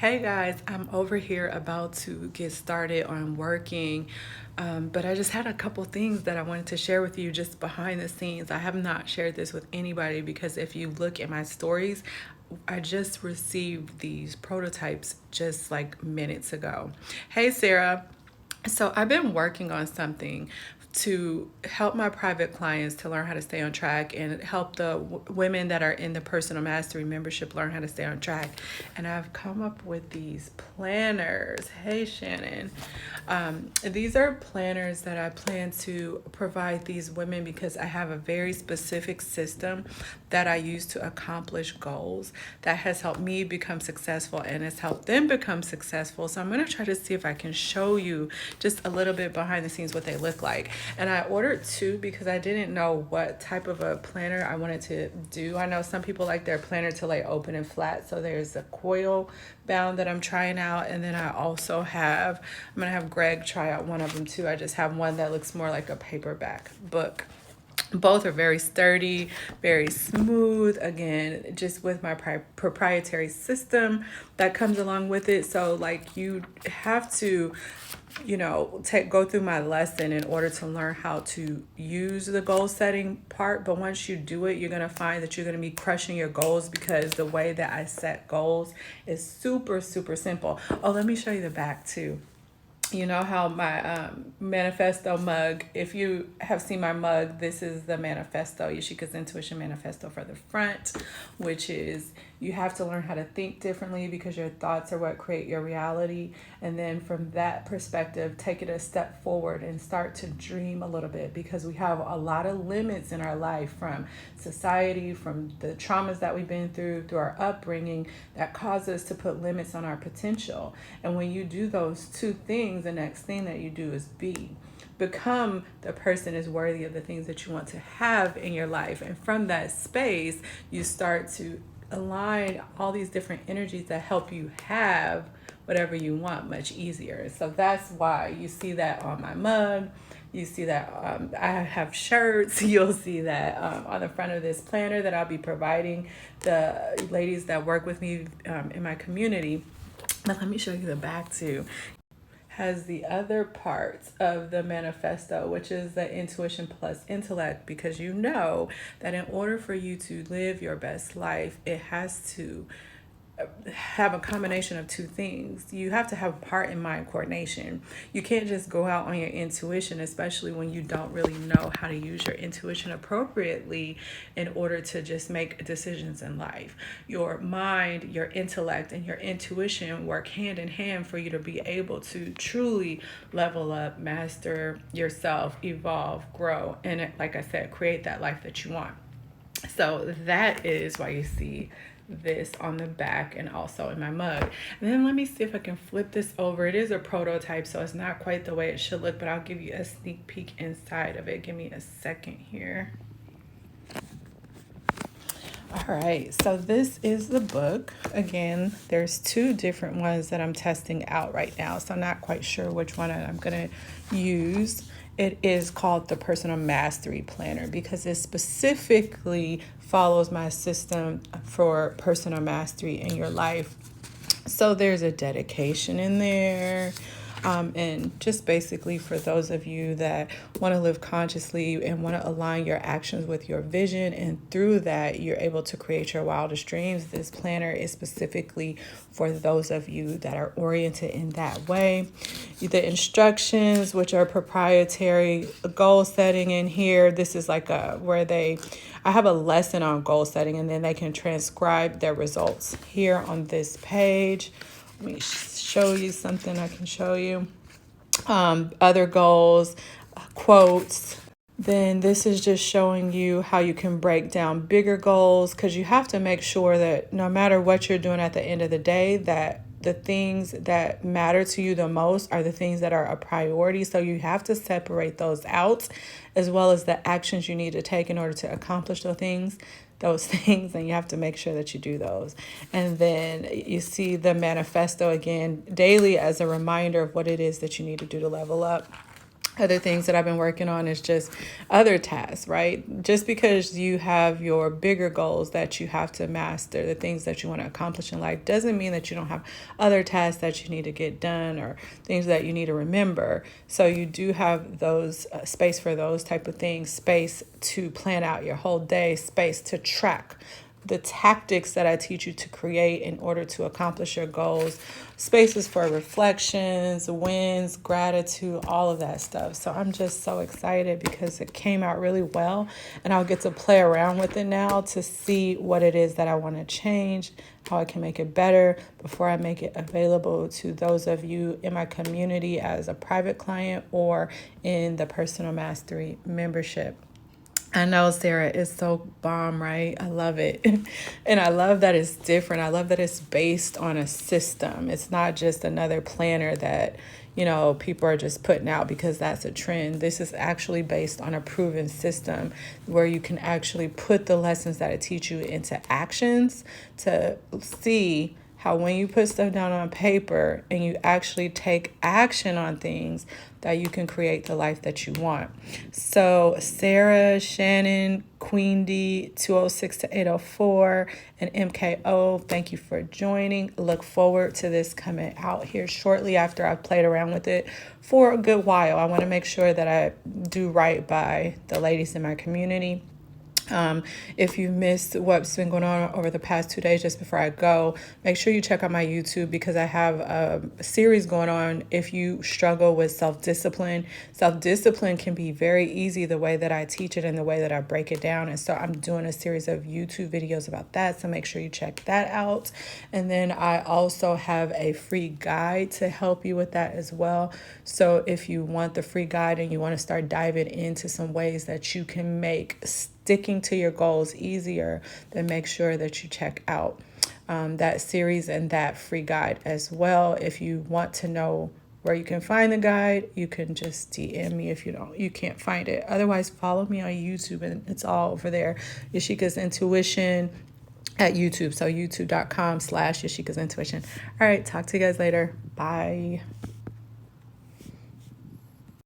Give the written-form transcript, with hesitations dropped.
Hey guys, I'm over here about to get started on working, but I just had a couple things that I wanted to share with you just behind the scenes. I have not shared this with anybody because if you look at my stories, I just received these prototypes just like minutes ago. Hey Sarah, so I've been working on something to help my private clients to learn how to stay on track and help the women that are in the personal mastery membership learn how to stay on track. And I've come up with these planners. Hey Shannon. These are planners that I plan to provide these women because I have a very specific system that I use to accomplish goals that has helped me become successful and has helped them become successful. So I'm going to try to see if I can show you just a little bit behind the scenes what they look like. And I ordered two because I didn't know what type of a planner I wanted to do. I know some people like their planner to lay open and flat. So there's a coil bound that I'm trying out. And then I also have, I'm going to have Greg try out one of them too. I just have one that looks more like a paperback book. Both are very sturdy, very smooth, again, just with my proprietary system that comes along with it. So like you have to go through my lesson in order to learn how to use the goal setting part. But once you do it, you're going to find that you're going to be crushing your goals because the way that I set goals is super, super simple. Oh, let me show you the back too. You know how my manifesto mug, if you have seen my mug, this is the manifesto, Yashika's Intuition Manifesto for the front, which is you have to learn how to think differently because your thoughts are what create your reality. And then from that perspective, take it a step forward and start to dream a little bit because we have a lot of limits in our life from society, from the traumas that we've been through our upbringing that cause us to put limits on our potential. And when you do those two things, the next thing that you do is become the person is worthy of the things that you want to have in your life. And from that space, you start to align all these different energies that help you have whatever you want much easier. So that's why you see that on my mug. You see that I have shirts. You'll see that on the front of this planner that I'll be providing the ladies that work with me in my community. But let me show you the back too. Has the other parts of the manifesto, which is the intuition plus intellect, because you know that in order for you to live your best life, it has to have a combination of two things. You have to have heart and mind coordination. You can't just go out on your intuition, especially when you don't really know how to use your intuition appropriately in order to just make decisions in life. Your mind, your intellect, and your intuition work hand in hand for you to be able to truly level up, master yourself, evolve, grow, and like I said, create that life that you want. So that is why you see this on the back and also in my mug. And then let me see if I can flip this over. It is a prototype, so it's not quite the way it should look, but I'll give you a sneak peek inside of it. Give me a second here. All right, so this is the book. Again, there's two different ones that I'm testing out right now, so I'm not quite sure which one I'm gonna use. It is called the Personal Mastery Planner because it specifically follows my system for personal mastery in your life. So there's a dedication in there. And just basically for those of you that want to live consciously and want to align your actions with your vision, and through that you're able to create your wildest dreams, this planner is specifically for those of you that are oriented in that way. The instructions, which are proprietary, goal setting in here, this is like I have a lesson on goal setting, and then they can transcribe their results here on this page. Let me show you something I can show you. Other goals, quotes. Then this is just showing you how you can break down bigger goals, because you have to make sure that no matter what you're doing at the end of the day, that the things that matter to you the most are the things that are a priority. So you have to separate those out, as well as the actions you need to take in order to accomplish those things, and you have to make sure that you do those. And then you see the manifesto again daily as a reminder of what it is that you need to do to level up. Other things that I've been working on is just other tasks, right? Just because you have your bigger goals that you have to master, the things that you want to accomplish in life, doesn't mean that you don't have other tasks that you need to get done or things that you need to remember. So you do have those space for those type of things, space to plan out your whole day, space to track the tactics that I teach you to create in order to accomplish your goals, spaces for reflections, wins, gratitude, all of that stuff. So I'm just so excited because it came out really well, and I'll get to play around with it now to see what it is that I want to change, how I can make it better before I make it available to those of you in my community as a private client or in the Personal Mastery membership. I know, Sarah, is so bomb, right? I love it. And I love that it's different. I love that it's based on a system. It's not just another planner that, people are just putting out because that's a trend. This is actually based on a proven system where you can actually put the lessons that I teach you into actions to see how when you put stuff down on paper and you actually take action on things, that you can create the life that you want. So Sarah, Shannon, Queen D, 206 to 804, and MKO, thank you for joining. Look forward to this coming out here shortly after I've played around with it for a good while. I want to make sure that I do right by the ladies in my community. If you missed what's been going on over the past 2 days, just before I go, make sure you check out my YouTube because I have a series going on if you struggle with self-discipline. Self-discipline can be very easy the way that I teach it and the way that I break it down. And so I'm doing a series of YouTube videos about that. So make sure you check that out. And then I also have a free guide to help you with that as well. So if you want the free guide and you want to start diving into some ways that you can make sticking to your goals easier, then make sure that you check out that series and that free guide as well. If you want to know where you can find the guide, you can just DM me if you can't find it. Otherwise, follow me on YouTube and it's all over there. Yashika's Intuition at YouTube. So youtube.com/Yashika's Intuition. All right, talk to you guys later. Bye.